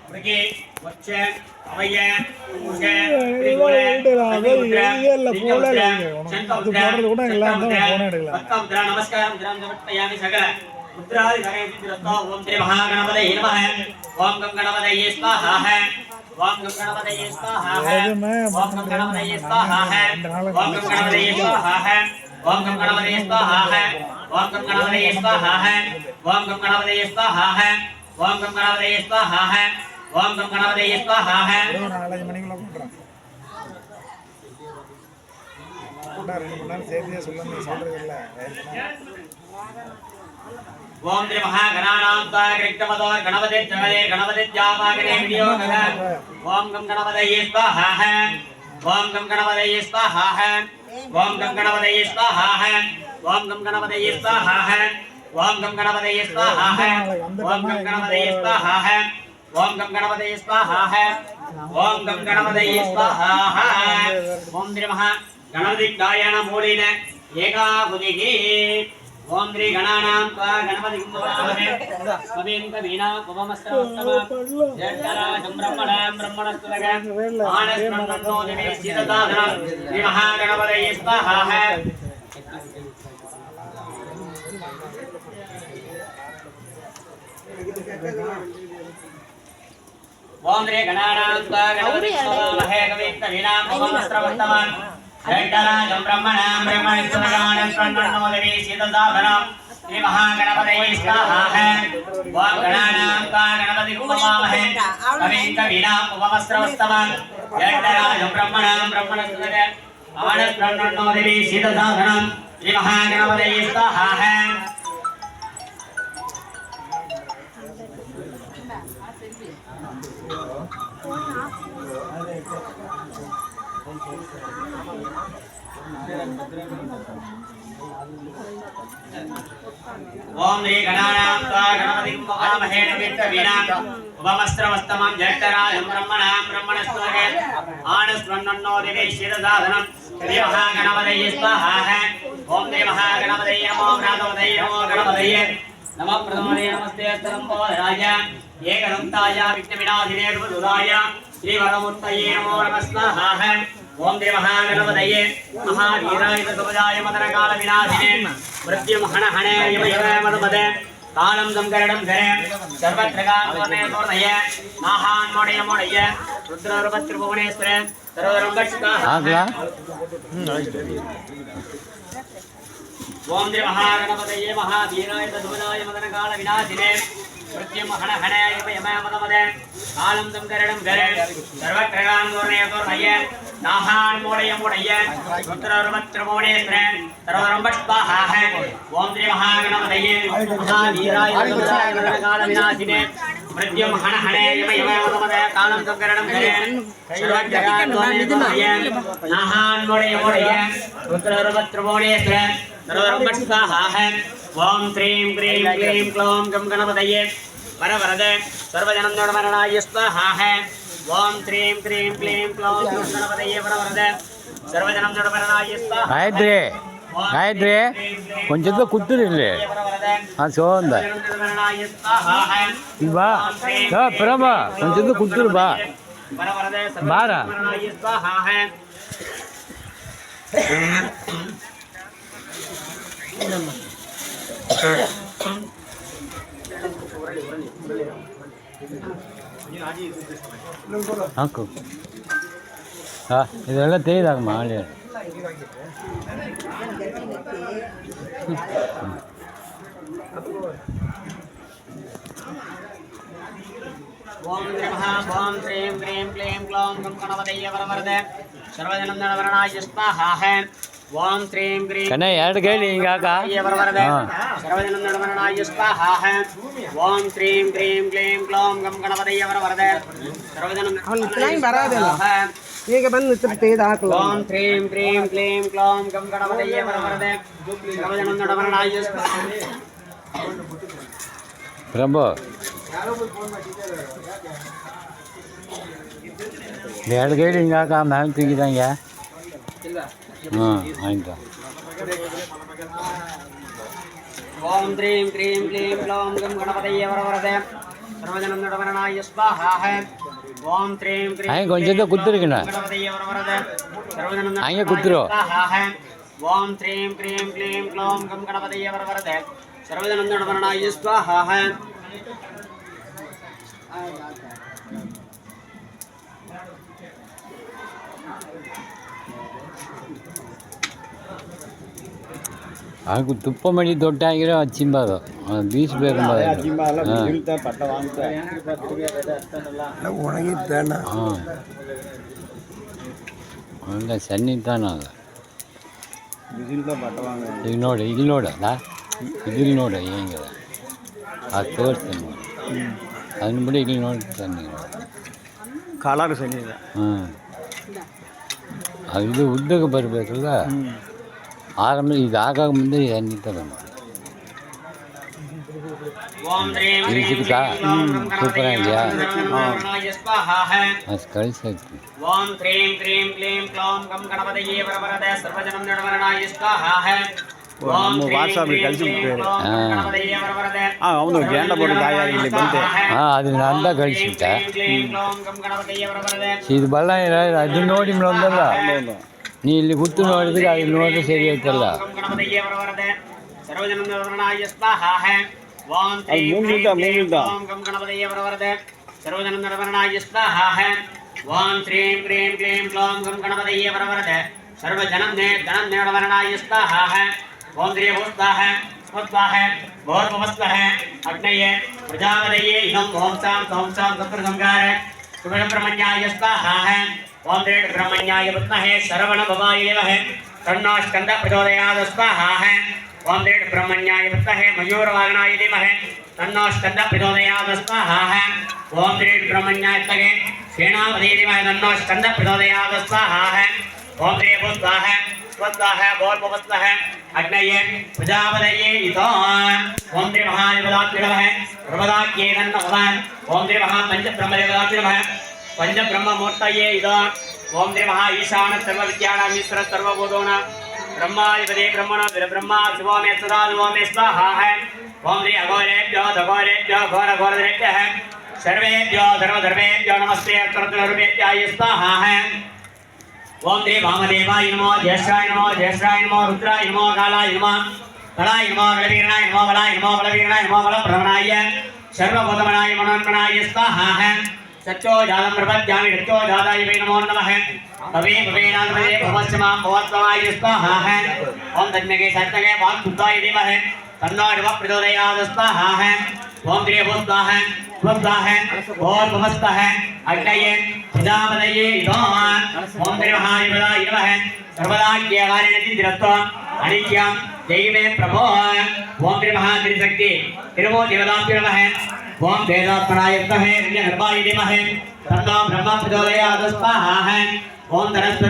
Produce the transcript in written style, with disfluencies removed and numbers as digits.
மிருகே வச்ச அவய பூஷ திரிகுல சவிமுத்ர லிங்கமுத்ர சங்கமுத்ர பத்மமுத்ர நமஸ்காரம் முத்ராம் சமர்ப்பயாமி சகல முத்ராதி கரேந்திரஸ்தோ ஓம் ஸ்ரீ மகாகணபதயே நமः ஓம் கம் கணபதயே ஸ்வாஹா ஓம் கம் கணபதயே ஸ்வாஹா ஓம் கம் கணபதயே ஸ்வாஹா ஓம் கம் கணபதயே ஸ்வாஹா ஓம் கம் கணபதயே ஸ்வாஹா ஓம் கம் கணபதயே ஸ்வாஹா ஓம் கம் கணபதயே ஸ்வாஹா ஓம் கம் கணபதயே ஸ்வாஹா ஓம் கம் கணபதயே ஸ்வாஹா 4 மணிக்குள்ள பண்றேன் கூட 2 மணி நேரம் சேர்த்தே சொல்றது இல்ல ஓம் ஸ்ரீ மகாகணானாம் த்வாகிரிக்தமதோர் கணபதே ஜகதே கணபதே ஜாபாகனே விநியோகக ஓம் கம் கணபதயே ஸ்வாஹா ஓம் கம் கணபதயே ஸ்வாஹா ஓம் கம் கணபதயே ஸ்வாஹா ஓம் கம் கணபதயே ஸ்வாஹா ஓம் கம் கணபதயே ஸ்வாஹா ஓம் கம் கணபதயே ஸ்வாஹா ஓம் கம் கணபதயே ஸ்வாஹா ஓம் கம் கணபதயே ஸ்வாஹா ஓம் ஸ்ரீ மகா கணபதிக்காய மூலின ஏகாபுதிகி ஓம் ஸ்ரீ கணானாம் த்வா கணபதிம் நமாமஹே ஸ்வதேந்த வீணா உபமஸ்தவஸ்தம ஜட்டராஜம் பிரம்மணாம் பிரம்மணஸ்துலக ஆனஸ்மன்னோ திவே சீததாதனம் ஸ்ரீ மகாகணபதயே ஸ்வாஹா ஓம் ஸ்ரீ கணானாம் த்வா கணபதிம் நமாமஹே கவித்த வீணா உபமஸ்தவஸ்தம ஜட்டராஜம் பிரம்மணாம் பிரம்மணஸ்துலக ஆனஸ்மன்னோ திவே சீததாதனம் ஸ்ரீ மகாகணபதயே ஸ்வாஹா ஓம் கணானாம் த்வா கணபதிம் நமாமஹே கவித்த வீணா உபமஸ்தவஸ்தம ஜட்டராஜம் பிரம்மணாம் பிரம்மணஸ்துலக ஆனஸ்மன்னோ திவே சீததாதனம் ஸ்ரீ மகாகணபதயே ஸ்வாஹா ஓம் ஸ்ரீ கணானாம் த்வா கணபதிம் நமாமஹே கவித்த வீணா உபமஸ்தவஸ்தமம் ஜட்டராஜம் பிரம்மணாம் பிரம்மணஸ்துலக ஆனஸ்மன்னோ திவே சீததாதனம் ஸ்ரீ மகாகணபதயே ஸ்வாஹா ஓம் ஸ்ரீ மகாகணபதயே நமோ நாதோதயே நமோ கணபதயே நம பிரதமனே நமஸ்தே ஸ்தலம்போதராய ஏகதந்தாய விக்னவிநாதினே ரூபதுதாய ஸ்ரீ வரமுத்தயே நமோ நமஸ்வாஹா ஓம் ஸ்ரீ மகாகணபதயே மகாவீராய சுபஜாய மதனகால விநாசினே மிருத்யுமஹணஹணே யமயம மதமதே காலம் சங்கரணம் கரே சர்வத்ரகாமோனே தோர்ணய நாஹான்மோடய மோடய ருத்ரரூபத்ரிபுவனேஸ்வர சர்வரம்பட்ஸ்வாஹா ஓம் ஸ்ரீ மகாகணபதயே மகாவீராய சுபஜாய மதனகால விநாசினே மிருத்யுமஹணஹணே யமயம மதமதே காலம் சங்கரணம் கரே சர்வத்ரகாமோனே தோர்ணய நாஹான்மோடய மோடய ருத்ரரூபத்ரிபுவனேஸ்வர சர்வரம்பட்ஸ்வாஹா ஓம் ஸ்ரீ மகாகணபதயே மகாவீராய சுபஜாய மதனகால விநாசினே மிருத்யுமஹணஹணே யமயம மதமதே காலம் சங்கரணம் கரே சர்வத்ரகாமோனே தோர்ணய நாஹான்மோடய மோடய ருத்ரரூபத்ரிபுவனேஸ்வர சர்வரம்பட்ஸ்வாஹா ஓம் ஸ்ரீம் க்ரீம் க்ளீம் க்ளோம் கம் கணபதயே வரவரத சர்வஜனம் நோடமரணாய ஸ்வாஹா ஓம் ஸ்ரீம் க்ரீம் க்ளீம் க்ளோம் கம் கணபதயே வரவரத சர்வஜனம் நோடமரணாய ஸ்வாஹா காயத்ரி காயத்ரி கொஞ்சம் குத்துரு இல்லை சோந்த பா பிரபா கொஞ்சம் குத்துரு பா பாரா ಹಾಕು ಹಾಂ ಇದೆಲ್ಲ ತೆಗೆದಾಕಮ್ಮ ಹಳ್ಳಿ ஓம் ஸ்ரீ மகா ஓம் ஸ்ரீம் க்ரீம் க்ளீம் க்ளோம் கம் கணபதயே வரவரத சர்வஜனம் நவரணாய ஸ்வாஹா ஓம் ஸ்ரீம் க்ரீம் ಕಣ ಎರಡು ಕೈಲಿ ಹಿಂಗಾಕ வரவரத சர்வஜனம் நவரணாய ஸ்வாஹா ஓம் ஸ்ரீம் க்ரீம் க்ளீம் க்ளோம் கம் கணபதயே வரவரத சர்வஜனம் வராதಲ್ಲ ಈಗ ಬಂದು ತೆಗೆದು ಹಾಕಲು ஓம் ஸ்ரீம் க்ரீம் க்ளீம் க்ளோம் கம் கணபதயே வரவரத சர்வஜனம் நவரணாய ஸ்வாஹா பிரபு ಎರಡು ಕೈಲಿ ಹಿಂಗಾಕ ಮ್ಯಾಲೆ ತೆಗಿದಂಗೆ ಹಾಂ ಆಯ್ತು ஓம் ஸ்ரீம் க்ரீம் க்ளீம் க்ளோம் கம் கணபதயே வரவரத सर्वजनं नडवरणाय स्वाहा ओम त्रीं क्रीं அங்கே கொஞ்சத்தை குத்துருக்குண்ணா गणपतये वरवरद सर्वजनं அங்கே குத்துரு स्वाहा ओम त्रीं क्रीं क्लीं क्लौं गं गणपतये वरवरद सर्वजनं नडवरणाय स्वाहा அதுக்கு துப்பமணி தொட்டாங்கிற வச்சிம்பாதோ பீச் பேரும்பாது உணங்கி தானே இல்லை சன்னி தானே அது ಇಲ್ಲಿ ನೋಡಲ್ಲ ಇಲ್ಲಿ ನೋಡ ಹೆಂಗದ ಅದು ತೋರಿಸ್ತೀನಿ ಅದನ್ನ ಬಿಡಿ ಇಲ್ಲಿ ನೋಡ್ತಾನೆ ಕಲರ್ ಸರಿಯಿದೆ ಹಾಂ ಅದು ಇದು ಉದ್ದಕ್ಕೆ ಬರಬೇಕಲ್ಲ ಆಗ ಇದು ಆಗಾಗ ಮುಂದೆ ಎಣ್ಣೆ ತಗೊಂಡು ಇಲ್ಲಿ ಸಿಗುತ್ತಾ ಸೂಪರ್ ಆಗಿದೆಯಾ ಅಷ್ಟು ಕಳಿಸಾಯ್ತು ओम त्रीं क्रीं क्लीं क्लौं गं गणपतये वरवरद सर्वजनं नडवरणाय स्वाहा ओम ವಾಟ್ಸಾಪ್ ಕಳಿಸಿ गणपतये वरवरद ಅವನು ಗ್ಯಾಂಡ ಬೋರ್ಡ್ ಗಾಯ ಇಲ್ಲಿ ಬಂತೆ ಹಾಂ ಅದು ನಂದ ಕಳಿಸಿದ್ದೆ क्लीं क्लौं गं गणपतये वरवरद ಇದು ಬಳ್ಳಾರಿ ಅದು ನೋಡಿ ಒಂದಲ್ಲ ನೀ ಇಲ್ಲಿ ಕೂತು ನೋಡಿದ್ರೆ ಅದು ನೋಡಿದ್ರೆ ಸರಿ ಆಯ್ತಲ್ಲ गणपतये वरवरद सर्वजनं नडवरणाय स्वाहा ओम त्रीं क्रीं क्लीं क्लौं गं गणपतये वरवरद सर्वजनं नडवरणाय स्वाहा ओम त्रीं क्रीं क्लीं क्लौं गं गणपतये वरवरद सर्वजनं नडवरणाय स्वाहा ओम श्री भूस्वाहा स्वस्वाहा भोर्भुवस्वाहा अग्नये प्रजापतये इदं ओम सां तत्र संगार सुब्रह्मण्याय स्वाहा ओम श्री ब्रह्मण्याय विद्महे शरवणभवाय देवः तन्नो स्कन्दः प्रचोदयात् स्वाहा ओम श्री ब्रह्मण्याय विद्महे मयूरवाहनाय धीमहि तन्नो स्कन्दः प्रचोदयात् स्वाहा ओम श्री ब्रह्मण्याय विद्महे सेनापतये धीमहि तन्नो स्कन्दः प्रचोदयात् स्वाहा ओम श्री भूस्वाहा स्वस्वाहा भोर्भुवस्वाहा अग्नये प्रजापतये इदं ओम श्री महादेवताभ्यः प्रभदाख्येन नमः ओम श्री महापंचब्रह्मदेवताभ्यः पंचब्रह्ममूर्तये इदं ओम श्री महा ईशान सर्वविद्यानां ईश्वर सर्वभूतोना ब्रह्माधिपते ब्रह्मणो ब्रह्मा शिवो मे सदा शिवो मे स्वाहा ओम श्री अघोरेभ्यो घोरेभ्यो घोरघोरेभ्यः सर्वेभ्यो सर्वधर्मेभ्यो नमस्ते सर्वधर्मेभ्याय स्वाहा ओम श्री वामदेवाय नमो ज्येष्ठाय नमो रुद्राय नमो कालाय नमो कलाय नमो बलवीरनाय नमो बलाय नमो बलवीरनाय नमो बलप्रभनाय सर्वभूतमनाय मनोन्मनाय स्वाहा सत्यो जातं प्रपद्यामि सत्यो जाताय वै नमो नमः भवे भवेनात्मने भवस्मां भवत्वमाय स्वाहा ओम तन्मगे सत्तगे वाक्सुद्धाय धीमहि तन्नो देवः प्रचोदयात् स्वाहा ओम श्री भूस्वाहा स्वस्वाहा भोर्भुवस्वाहा अग्नये प्रजापतये इदं ओम श्री महादेवाय नमः सर्वदाख्यकारिणतिरत्वम् अनित्यं देवी प्रभो ओम श्री महात्रिशक्ति तिरुमो देवताभ्यो नमः ओम वेदात्मनाय विद्महे हिरण्यगर्भाय धीमहि तन्नो ब्रह्म प्रचोदयात् स्वाहा ओम धनस्पति